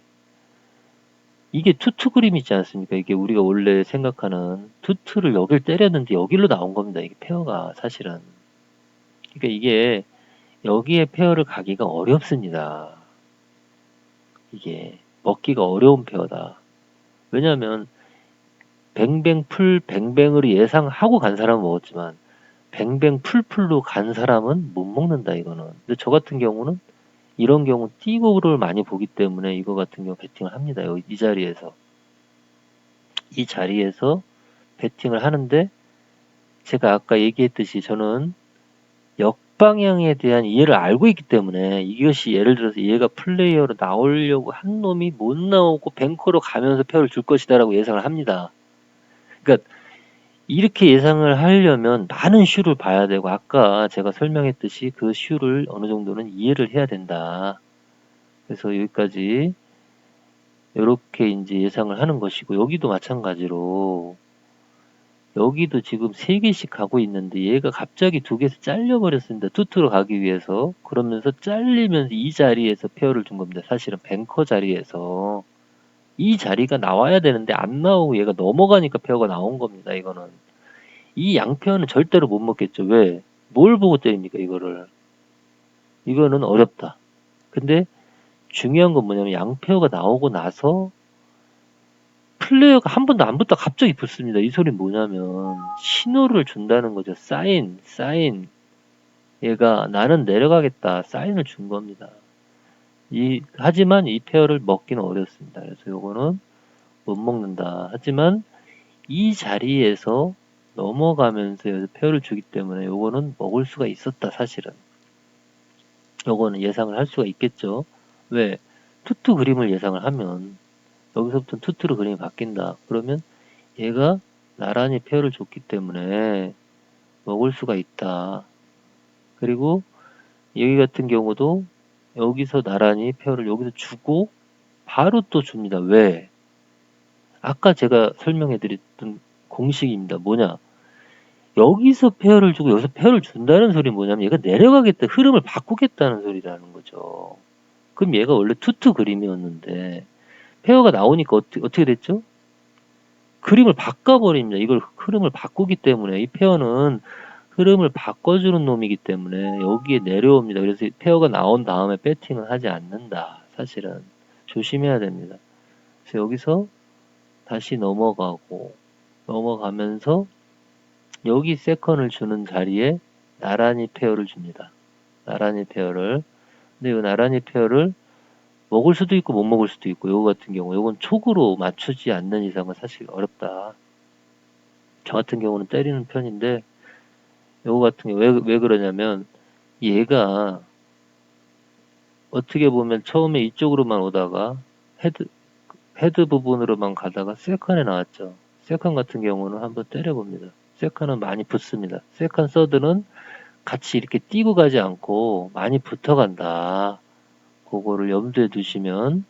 이게 투투 그림 있지 않습니까? 이게 우리가 원래 생각하는 투투를 여길 때렸는데 여기로 나온 겁니다. 이게 페어가 사실은. 그러니까 이게 여기에 페어를 가기가 어렵습니다. 이게 먹기가 어려운 페어다. 왜냐면 뱅뱅 풀 뱅뱅으로 예상하고 간 사람은 먹었지만 뱅뱅 풀풀로 간 사람은 못 먹는다 이거는. 근데 저 같은 경우는 이런 경우 띠고를 많이 보기 때문에 이거 같은 경우 베팅을 합니다. 여기 이 자리에서 베팅을 하는데, 제가 아까 얘기했듯이 저는 역방향에 대한 이해를 알고 있기 때문에 이것이 예를 들어서 얘가 플레이어로 나오려고 한 놈이 못 나오고 뱅커로 가면서 페어를 줄 것이다라고 예상을 합니다. 그러니까 이렇게 예상을 하려면 많은 슈를 봐야 되고, 아까 제가 설명했듯이 그 슈를 어느 정도는 이해를 해야 된다. 그래서 여기까지 이렇게 이제 예상을 하는 것이고, 여기도 마찬가지로 여기도 지금 3개씩 가고 있는데 얘가 갑자기 2개에서 잘려버렸습니다. 투투로 가기 위해서. 그러면서 잘리면서 이 자리에서 페어를 준 겁니다. 사실은 뱅커 자리에서 이 자리가 나와야 되는데 안 나오고 얘가 넘어가니까 페어가 나온 겁니다. 이거는 이 양페어는 절대로 못 먹겠죠. 왜? 뭘 보고 때립니까 이거를? 이거는 어렵다. 근데 중요한 건 뭐냐면 양페어가 나오고 나서 플레이어가 한 번도 안 붙다 갑자기 붙습니다. 이 소리는 뭐냐면 신호를 준다는 거죠. 사인. 얘가 나는 내려가겠다. 사인을 준 겁니다. 하지만 이 페어를 먹기는 어렵습니다. 그래서 요거는 못 먹는다. 하지만 이 자리에서 넘어가면서 페어를 주기 때문에 요거는 먹을 수가 있었다. 사실은 요거는 예상을 할 수가 있겠죠. 왜? 투투 그림을 예상을 하면 여기서부터 투투로 그림이 바뀐다. 그러면 얘가 나란히 페어를 줬기 때문에 먹을 수가 있다. 그리고 여기 같은 경우도 여기서 나란히 페어를 여기서 주고 바로 또 줍니다. 왜? 아까 제가 설명해 드렸던 공식입니다. 뭐냐? 여기서 페어를 주고 여기서 페어를 준다는 소리는 뭐냐면 얘가 내려가겠다, 흐름을 바꾸겠다는 소리라는 거죠. 그럼 얘가 원래 투투 그림이었는데 페어가 나오니까 어떻게 됐죠? 그림을 바꿔버립니다. 이걸 흐름을 바꾸기 때문에 이 페어는 흐름을 바꿔주는 놈이기 때문에 여기에 내려옵니다. 그래서 페어가 나온 다음에 배팅을 하지 않는다. 사실은 조심해야 됩니다. 그래서 여기서 다시 넘어가면서 여기 세컨을 주는 자리에 나란히 페어를 줍니다. 나란히 페어를. 근데 이 나란히 페어를 먹을 수도 있고 못 먹을 수도 있고, 요거 같은 경우 요건 촉으로 맞추지 않는 이상은 사실 어렵다. 저 같은 경우는 때리는 편인데, 요거 같은 경우 왜 그러냐면, 얘가 어떻게 보면 처음에 이쪽으로만 오다가 헤드 부분으로만 가다가 세컨에 나왔죠. 세컨 같은 경우는 한번 때려봅니다. 세컨은 많이 붙습니다. 세컨 서드는 같이 이렇게 뛰고 가지 않고 많이 붙어간다. 그거를 염두에 두시면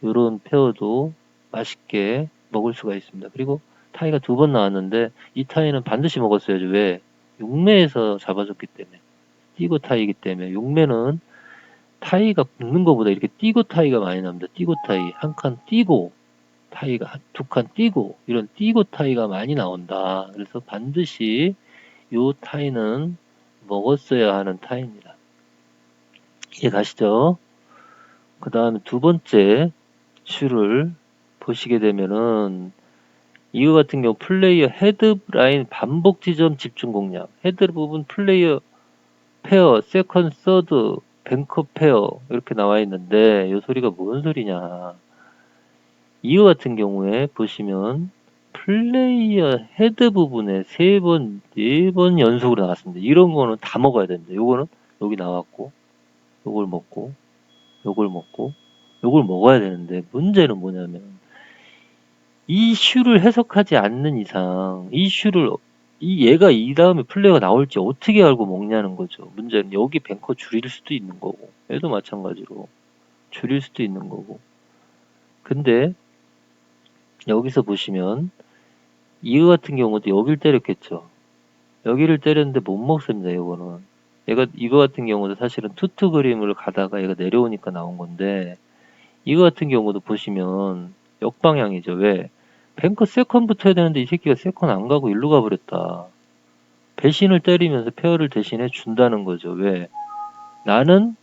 이런 페어도 맛있게 먹을 수가 있습니다. 그리고 타이가 2번 나왔는데 이 타이는 반드시 먹었어야죠. 왜? 6매에서 잡아줬기 때문에. 뛰고 타이기 때문에 6매는 타이가 붙는 것보다 이렇게 뛰고 타이가 많이 납니다. 뛰고 타이. 한 칸 뛰고 타이가 2칸 뛰고 이런 뛰고 타이가 많이 나온다. 그래서 반드시 요 타이는 먹었어야 하는 타이입니다. 이해 가시죠? 그 다음에 두 번째 슈를 보시게 되면은 이거 같은 경우 플레이어 헤드 라인 반복 지점 집중 공략. 헤드 부분 플레이어 페어, 세컨, 서드, 뱅커 페어 이렇게 나와 있는데 이 소리가 뭔 소리냐. 이거 같은 경우에 보시면 플레이어 헤드 부분에 3번, 4번 연속으로 나왔습니다. 이런 거는 다 먹어야 됩니다. 요거는 여기 나왔고 요걸 먹고 요걸 먹고 요걸 먹어야 되는데 문제는 뭐냐면 이 슈를 해석하지 않는 이상 이 슈를 얘가 이 다음에 플레이어가 나올지 어떻게 알고 먹냐는 거죠. 문제는 여기 뱅커 줄일 수도 있는 거고 얘도 마찬가지로 줄일 수도 있는 거고. 근데 여기서 보시면 이거 같은 경우도 여길 때렸겠죠. 여기를 때렸는데 못 먹습니다. 이거는 얘가 이거 같은 경우도 사실은 투투 그림을 가다가 얘가 내려오니까 나온 건데 이거 같은 경우도 보시면 역방향이죠. 왜? 뱅커 세컨 붙어야 되는데 이 새끼가 세컨 안 가고 일로 가버렸다. 배신을 때리면서 페어를 대신해 준다는 거죠. 왜? 나는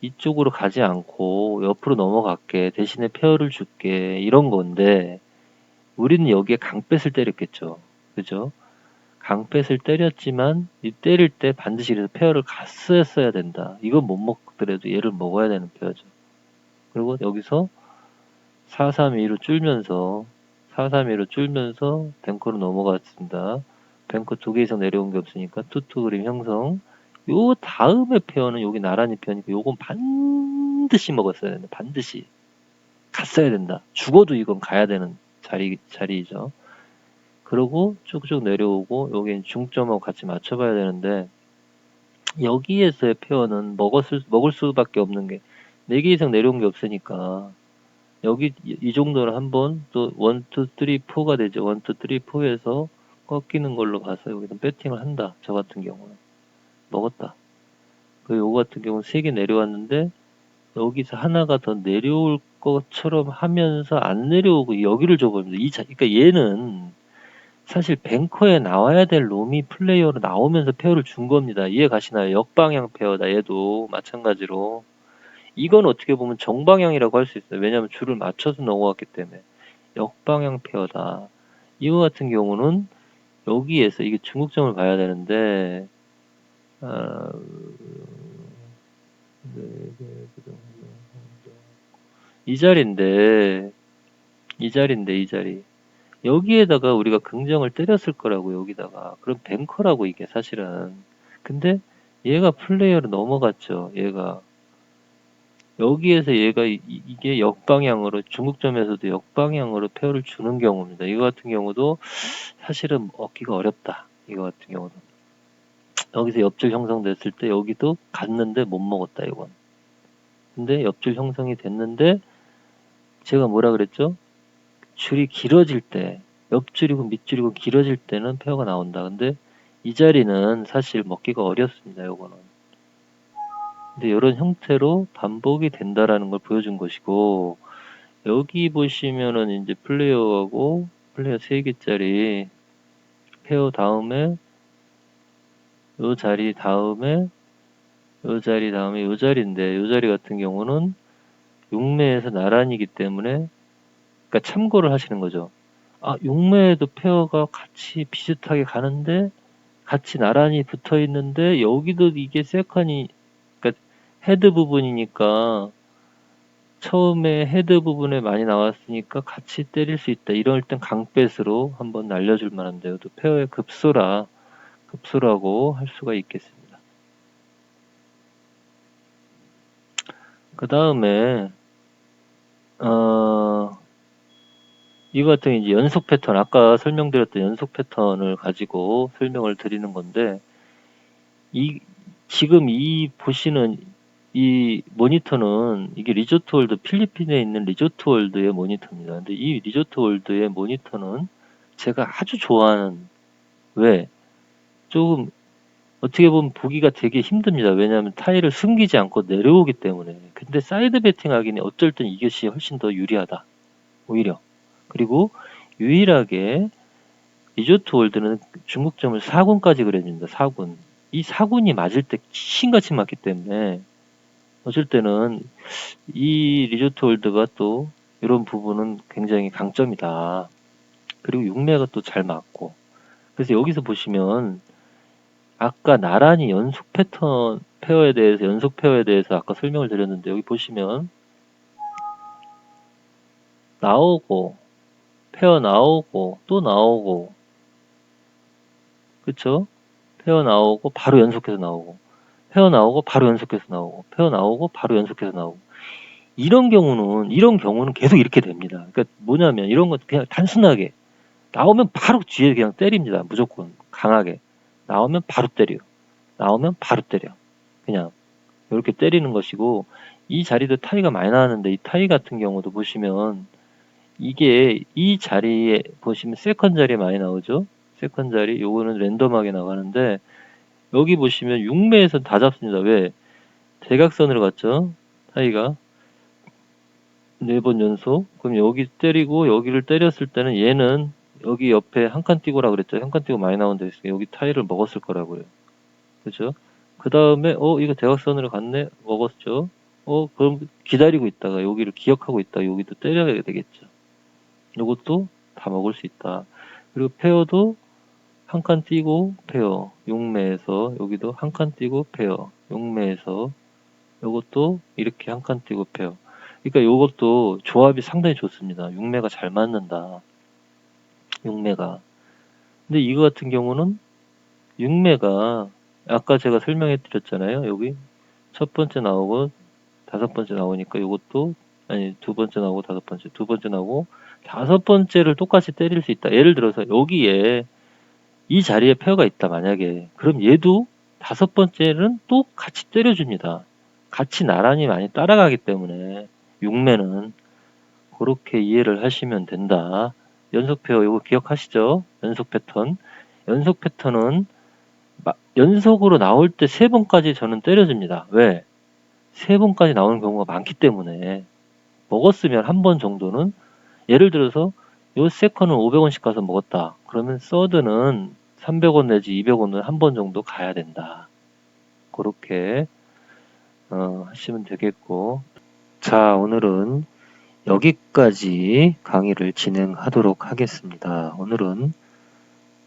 이쪽으로 가지 않고 옆으로 넘어갈게. 대신에 페어를 줄게. 이런 건데 우리는 여기에 강뱃을 때렸겠죠. 그죠? 강뱃을 때렸지만 이 때릴 때 반드시 그래서 페어를 갔었어야 된다. 이건 못 먹더라도 얘를 먹어야 되는 페어죠. 그리고 여기서 4-3-2로 줄면서 4-3-2로 줄면서 뱅커로 넘어갔습니다. 뱅커 2개 이상 내려온 게 없으니까 투투 그림 형성. 요 다음에 페어는 여기 나란히 페어니까 요건 반드시 먹었어야 된다. 반드시 갔어야 된다. 죽어도 이건 가야 되는 자리이죠. 그러고 쭉쭉 내려오고 여기 중점하고 같이 맞춰봐야 되는데 여기에서의 페어는 먹을 수밖에 없는 게 4개 이상 내려온 게 없으니까 여기 이 정도는 한번 또 1, 2, 3, 4가 되죠. 1, 2, 3, 4에서 꺾이는 걸로 봐서 여기서 배팅을 한다. 저 같은 경우는 먹었다. 그 요거 같은 경우는 3개 내려왔는데 여기서 하나가 더 내려올 것처럼 하면서 안 내려오고 여기를 줘버립니다. 그러니까 얘는 사실 뱅커에 나와야 될 롬이 플레이어로 나오면서 페어를 준 겁니다. 이해 가시나요? 역방향 페어다. 얘도 마찬가지로. 이건 어떻게 보면 정방향이라고 할 수 있어요. 왜냐하면 줄을 맞춰서 넘어갔기 때문에. 역방향 페어다. 이거 같은 경우는 여기에서 이게 중국점을 봐야 되는데 아, 이 자리인데 이 자리 여기에다가 우리가 긍정을 때렸을 거라고 여기다가 그럼 뱅커라고 이게 사실은. 근데 얘가 플레이어로 넘어갔죠. 얘가 여기에서 얘가 이게 역방향으로 중국점에서도 역방향으로 페어를 주는 경우입니다. 이거 같은 경우도 사실은 얻기가 어렵다. 이거 같은 경우는 여기서 옆줄 형성됐을 때 여기도 갔는데 못 먹었다 이건. 근데 옆줄 형성이 됐는데 제가 뭐라 그랬죠? 줄이 길어질 때 옆줄이고 밑줄이고 길어질 때는 페어가 나온다. 근데 이 자리는 사실 먹기가 어렵습니다. 요거는. 근데 이런 형태로 반복이 된다라는 걸 보여준 것이고 여기 보시면은 이제 플레이어하고 플레이어 3개짜리 페어 다음에 요 자리 다음에 요 자리 다음에 요 자리인데 요 자리 같은 경우는 6매에서 나란이기 때문에 그러니까 참고를 하시는 거죠. 아, 6매에도 페어가 같이 비슷하게 가는데 같이 나란히 붙어 있는데 여기도 이게 세컨이 그러니까 헤드 부분이니까 처음에 헤드 부분에 많이 나왔으니까 같이 때릴 수 있다. 이럴 땐 강뱃으로 한번 날려줄 만한데요. 또 페어의 급소라고 할 수가 있겠습니다. 그 다음에 이거 같은 이제 연속 패턴, 아까 설명드렸던 연속 패턴을 가지고 설명을 드리는 건데, 지금 이 보시는 이 모니터는 이게 리조트 월드, 필리핀에 있는 리조트 월드의 모니터입니다. 근데 이 리조트 월드의 모니터는 제가 아주 좋아하는, 왜? 조금 어떻게 보면 보기가 되게 힘듭니다. 왜냐하면 타일을 숨기지 않고 내려오기 때문에. 근데 사이드 베팅 하기는 어쩔 땐 이것이 훨씬 더 유리하다. 오히려. 그리고 유일하게 리조트 월드는 중국점을 4군까지 그려줍니다. 4군. 이 4군이 맞을 때 신같이 맞기 때문에 어쩔 때는 이 리조트 월드가 또 이런 부분은 굉장히 강점이다. 그리고 6매가 또 잘 맞고. 그래서 여기서 보시면 아까 나란히 연속 패턴 페어에 대해서 연속 페어에 대해서 아까 설명을 드렸는데 여기 보시면 나오고 페어 나오고 또 나오고 그쵸? 페어 나오고 바로 연속해서 나오고 페어 나오고 바로 연속해서 나오고 페어 나오고 바로 연속해서 나오고 이런 경우는 계속 이렇게 됩니다. 그러니까 뭐냐면 이런 건 그냥 단순하게 나오면 바로 뒤에 그냥 때립니다. 무조건 강하게 나오면 바로 때려. 나오면 바로 때려. 그냥 이렇게 때리는 것이고 이 자리도 타이가 많이 나왔는데 이 타이 같은 경우도 보시면 이게 이 자리에 보시면 세컨 자리에 많이 나오죠. 세컨 자리 요거는 랜덤하게 나가는데 여기 보시면 6매에서 다 잡습니다. 왜? 대각선으로 갔죠. 타이가 4번 연속. 그럼 여기 때리고 여기를 때렸을 때는 얘는 여기 옆에 한 칸 띄고라 그랬죠. 한 칸 띄고 많이 나온 데 있으니까 여기 타이를 먹었을 거라고요. 그죠? 그 다음에 이거 대각선으로 갔네? 먹었죠. 그럼 기다리고 있다가 여기를 기억하고 있다가 여기도 때려야 되겠죠. 요것도 다 먹을 수 있다. 그리고 페어도 한 칸 띄고 페어 6매에서 여기도 한 칸 띄고 페어 6매에서 요것도 이렇게 한 칸 띄고 페어. 그러니까 요것도 조합이 상당히 좋습니다. 6매가 잘 맞는다. 6매가. 근데 이거 같은 경우는 6매가 아까 제가 설명해 드렸잖아요. 여기 첫 번째 나오고 다섯 번째 나오니까 요것도 아니 두 번째 나오고 두 번째 나오고 다섯 번째를 똑같이 때릴 수 있다. 예를 들어서 여기에 이 자리에 페어가 있다 만약에 그럼 얘도 다섯 번째는 또 같이 때려줍니다. 같이 나란히 많이 따라가기 때문에 6매는 그렇게 이해를 하시면 된다. 연속 페어 이거 기억하시죠? 연속 패턴. 연속 패턴은 연속으로 나올 때 3번까지 저는 때려줍니다. 왜? 3번까지 나오는 경우가 많기 때문에 먹었으면 한 번 정도는 예를 들어서 요 세컨은 500원씩 가서 먹었다. 그러면 서드는 300원 내지 200원은 한 번 정도 가야 된다. 그렇게 하시면 되겠고 자 오늘은 여기까지 강의를 진행하도록 하겠습니다. 오늘은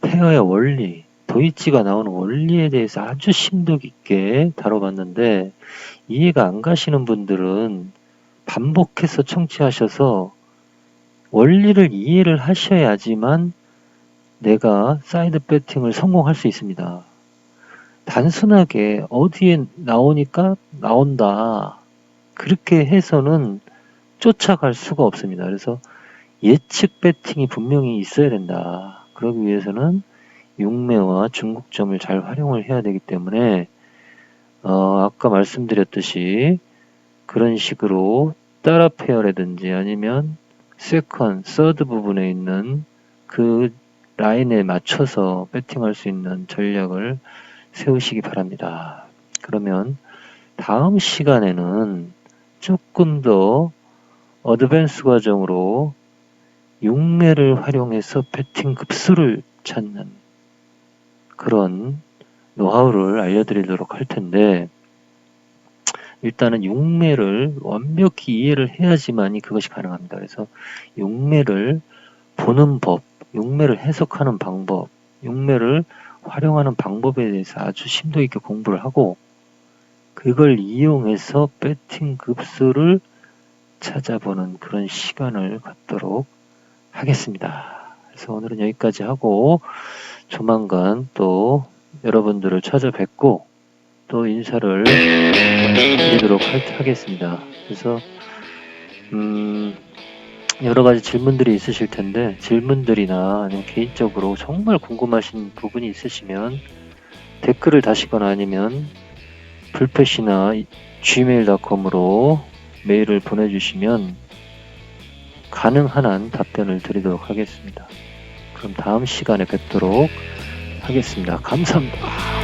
페어의 원리, 도이치가 나오는 원리에 대해서 아주 심도 깊게 다뤄봤는데 이해가 안 가시는 분들은 반복해서 청취하셔서 원리를 이해를 하셔야지만 내가 사이드 배팅을 성공할 수 있습니다. 단순하게 어디에 나오니까 나온다. 그렇게 해서는 쫓아갈 수가 없습니다. 그래서 예측 배팅이 분명히 있어야 된다. 그러기 위해서는 6매와 중국점을 잘 활용을 해야 되기 때문에 아까 말씀드렸듯이 그런 식으로 따라 페어라든지 아니면 세컨, 서드 부분에 있는 그 라인에 맞춰서 배팅할 수 있는 전략을 세우시기 바랍니다. 그러면 다음 시간에는 조금 더 어드밴스 과정으로 6매를 활용해서 배팅 급수를 찾는 그런 노하우를 알려드리도록 할 텐데 일단은 6매를 완벽히 이해를 해야지만이 그것이 가능합니다. 그래서 6매를 보는 법, 6매를 해석하는 방법, 6매를 활용하는 방법에 대해서 아주 심도 있게 공부를 하고 그걸 이용해서 배팅 급수를 찾아보는 그런 시간을 갖도록 하겠습니다. 그래서 오늘은 여기까지 하고 조만간 또 여러분들을 찾아뵙고 또 인사를 드리도록 하겠습니다. 그래서 여러 가지 질문들이 있으실 텐데 질문들이나 아니면 개인적으로 정말 궁금하신 부분이 있으시면 댓글을 다시거나 아니면 불패시나 gmail.com으로 메일을 보내주시면 가능한 한 답변을 드리도록 하겠습니다. 그럼 다음 시간에 뵙도록 하겠습니다. 감사합니다.